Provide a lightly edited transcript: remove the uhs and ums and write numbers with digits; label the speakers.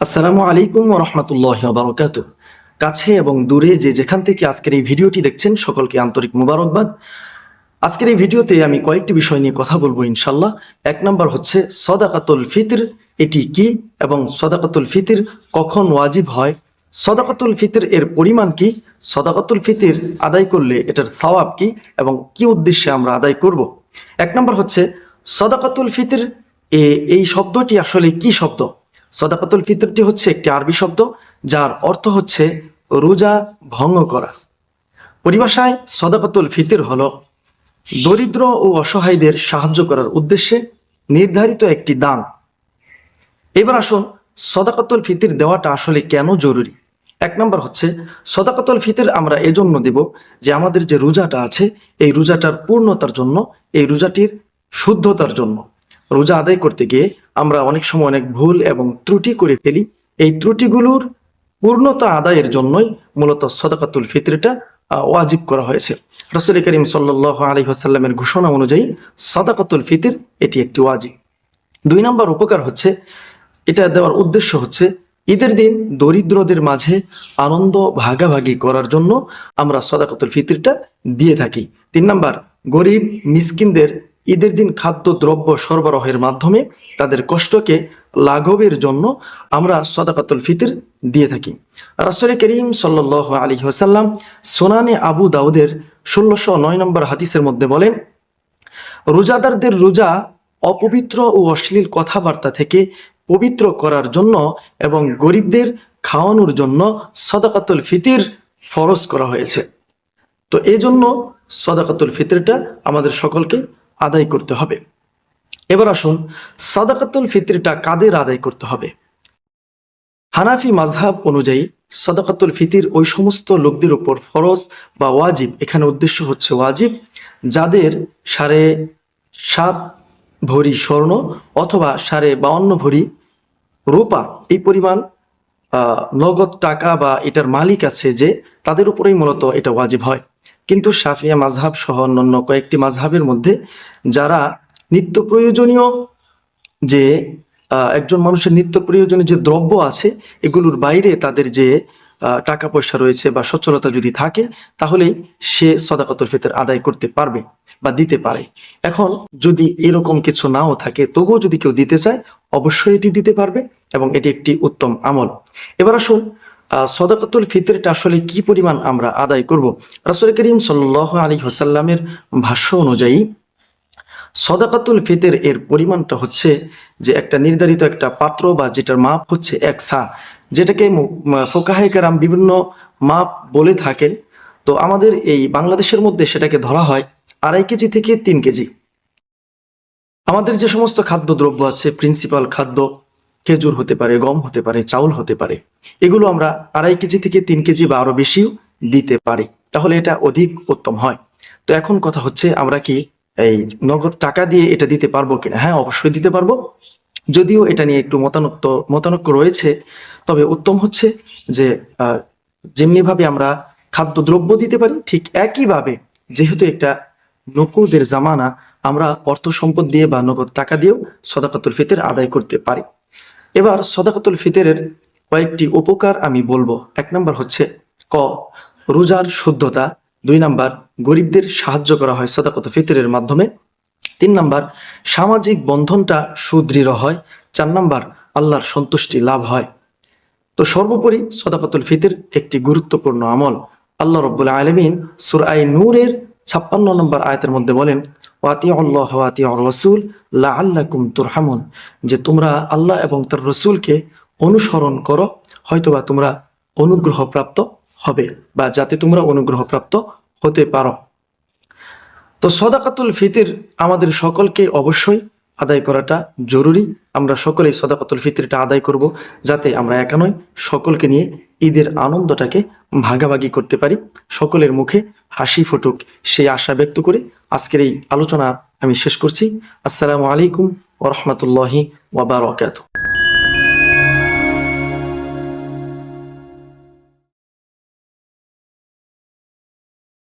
Speaker 1: আসসালামু আলাইকুম ওয়া রাহমাতুল্লাহি ওয়া বারাকাতুহু। কাছে এবং দূরে যে যেখান থেকে আজকের এই ভিডিওটি দেখছেন সকলকে আন্তরিক মোবারকবাদ। আজকের এই ভিডিওতে আমি কয়েকটি বিষয় নিয়ে কথা বলবো ইনশাআল্লাহ। এক নাম্বার হচ্ছে সাদাকাতুল ফিতর, এটি কি এবং সাদাকাতুল ফিতর কখন ওয়াজিব হয়, সাদাকাতুল ফিতর এর পরিমাণ কি, সাদাকাতুল ফিতর আদায় করলে এটার সওয়াব কি এবং কি উদ্দেশ্যে আমরা আদায় করব। এক নাম্বার হচ্ছে সাদাকাতুল ফিতর, এই শব্দটি আসলে কি শব্দ? সাদাকাতুল ফিতরটি হচ্ছে একটি আরবি শব্দ যার অর্থ হচ্ছে রোজা ভঙ্গ করা। পরিভাষায় সাদাকাতুল ফিতর হলো দরিদ্র ও অসহায়দের সাহায্য করার উদ্দেশ্যে নির্ধারিত একটি দান। এবার আসুন সাদাকাতুল ফিতর দেওয়াটা আসলে কেন জরুরি। এক নম্বর হচ্ছে সাদাকাতুল ফিতর আমরা এজন্য দেব যে আমাদের যে রোজাটা আছে এই রোজাটার পূর্ণতার জন্য, এই রোজাটির শুদ্ধতার জন্য। রোজা আদায় করতে গিয়ে আমরা অনেক সময় অনেক ভুল এবং ত্রুটি করে ফেলি। এই ত্রুটিগুলোর পূর্ণতা আদায়ের জন্যই মূলত সাদাকাতুল ফিতরটা ওয়াজিব করা হয়েছে। রাসূল করিম সাল্লাল্লাহু আলাইহি ওয়াসাল্লামের ঘোষণা অনুযায়ী সাদাকাতুল ফিতর এটি একটি ওয়াজিব। দুই নম্বর উপকার হচ্ছে, এটা দেওয়ার উদ্দেশ্য হচ্ছে ঈদের দিন দরিদ্রদের মাঝে আনন্দ ভাগাভাগি করার জন্য আমরা সাদাকাতুল ফিতরটা দিয়ে থাকি। তিন নম্বর, গরিব মিসকিনদের ঈদের দিন খাদ্য দ্রব্য সরবরাহের মাধ্যমে তাদের কষ্টকে লাঘবের জন্য আমরা সাদাকাতুল ফিতর দিয়ে থাকি। রাসূল করিম সাল্লাল্লাহু আলাইহি ওয়াসাল্লাম সুনানে আবু দাউদের 1609 নম্বর হাদিসের মধ্যে বলেন, রোজাদারদের রোজা অপবিত্র ও অশ্লীল কথাবার্তা থেকে পবিত্র করার জন্য এবং গরিবদের খাওয়ানোর জন্য সাদাকাতুল ফিতর ফরজ করা হয়েছে। তো এই জন্য সাদাকাতুল ফিতরটা আমাদের সকলকে আদায় করতে হবে। এবার আসুন সাদাকাতুল ফিতরটা কাদের আদায় করতে হবে। হানাফি মাযহাব অনুযায়ী সাদাকাতুল ফিতর ওই সমস্ত লোকদের উপর ফরজ বা ওয়াজিব, এখানে উদ্দেশ্য হচ্ছে ওয়াজিব, যাদের 7.5 ভরি স্বর্ণ অথবা 52.5 ভরি রূপা এই পরিমাণ নগদ টাকা বা এটার মালিক আছে, যে তাদের উপরেই মূলত এটা ওয়াজিব হয়। কিন্তু শাফিয়া মাযহাব সহ অন্যান্য কয়েকটি মাযহাবের মধ্যে যারা নিত্য প্রয়োজনীয় যে একজন মানুষের নিত্য প্রয়োজনীয় যে দ্রব্য আছে এগুলোর বাইরে তাদের যে টাকা পয়সা রয়েছে বা সচ্ছলতা যদি থাকে, তাহলেই সে সাদাকাতুল ফিতর আদায় করতে পারবে বা দিতে পারে। এখন যদি এরকম কিছু নাও থাকে, তবুও যদি কেউ দিতে চায় অবশ্যই এটি দিতে পারবে এবং এটি একটি উত্তম আমল। এবার আসুন সাদাকাতুল ফিতরটা আসলে কি পরিমাণ আমরা আদায় করব। রাসূল করিম সাল্লাল্লাহু আলাইহি ওয়াসাল্লামের ভাষ্য অনুযায়ী সাদাকাতুল ফিতর এর পরিমাণটা হচ্ছে যে একটা নির্ধারিত একটা পাত্র বা যেটার মাপ হচ্ছে 1 সা, যেটাকে ফুকাহায়ে কেরাম বিভিন্ন মাপ বলে থাকেন। তো আমাদের এই বাংলাদেশের মধ্যে সেটাকে ধরা হয় 2.5 কেজি থেকে 3 কেজি। আমাদের যে সমস্ত খাদ্যদ্রব্য আছে, প্রিন্সিপাল খাদ্য, খেজুর হতে পারে, গম হতে পারে, চাউল হতে পারে, এগুলো আমরা 2.5 কেজি থেকে 3 কেজি বা আরো বেশিও দিতে পারি, তাহলে এটা অধিক উত্তম হয়। তো এখন কথা হচ্ছে আমরা কি এই নগদ টাকা দিয়ে এটা দিতে পারবো কিনা? হ্যাঁ, অবশ্যই দিতে পারবো। যদিও এটা নিয়ে একটু মতানৈক্য রয়েছে, তবে উত্তম হচ্ছে যে যেমনিভাবে আমরা খাদ্যদ্রব্য দিতে পারি ঠিক একইভাবে, যেহেতু একটা নকুদের জামানা, আমরা অর্থ সম্পদ দিয়ে বা নগদ টাকা দিয়েও সাদাকাতুল ফিতর আদায় করতে পারি। এবার সাদাকাতুল ফিতরের কয়েকটি উপকার আমি বলবো। এক নম্বর হচ্ছে রোজার শুদ্ধতা। 2 নাম্বার, গরিবদের সাহায্য করা হয় সাদাকাতুল ফিতরের মাধ্যমে। 3 নাম্বার, সামাজিক বন্ধনটা সুদৃঢ় হয়। 4 নাম্বার, আল্লাহর সন্তুষ্টি লাভ হয়। তো সর্বোপরি সাদাকাতুল ফিতর একটি গুরুত্বপূর্ণ আমল। আল্লাহ রাব্বুল আলামিন সূরা নূরের 56 নম্বর আয়াতের মধ্যে বলেন, ওয়াতিউল্লাহ ওয়া আতিউর রাসূল লাআল্লাকুম তুরহামুন, যে তোমরা আল্লাহ এবং তার রাসূলকে অনুসরণ করো, হয়তোবা তোমরা অনুগ্রহপ্রাপ্ত হবে বা যাতে তোমরা অনুগ্রহপ্রাপ্ত হতে পারো। তো সাদাকাতুল ফিতর আমাদের সকলকে অবশ্যই আদায় করাটা জরুরি। আমরা সকলেই সাদাকাতুল ফিতরটা আদায় করব, যাতে আমরা একা নয়, সকলকে নিয়ে ঈদের আনন্দটাকে ভাগাভাগি করতে পারি, সকলের মুখে হাসি ফুটুক, সেই আশা ব্যক্ত করে আজকের এই আলোচনা আমি শেষ করছি। আসসালামু আলাইকুম ওয়া রাহমাতুল্লাহি ওয়া বারাকাতুহু।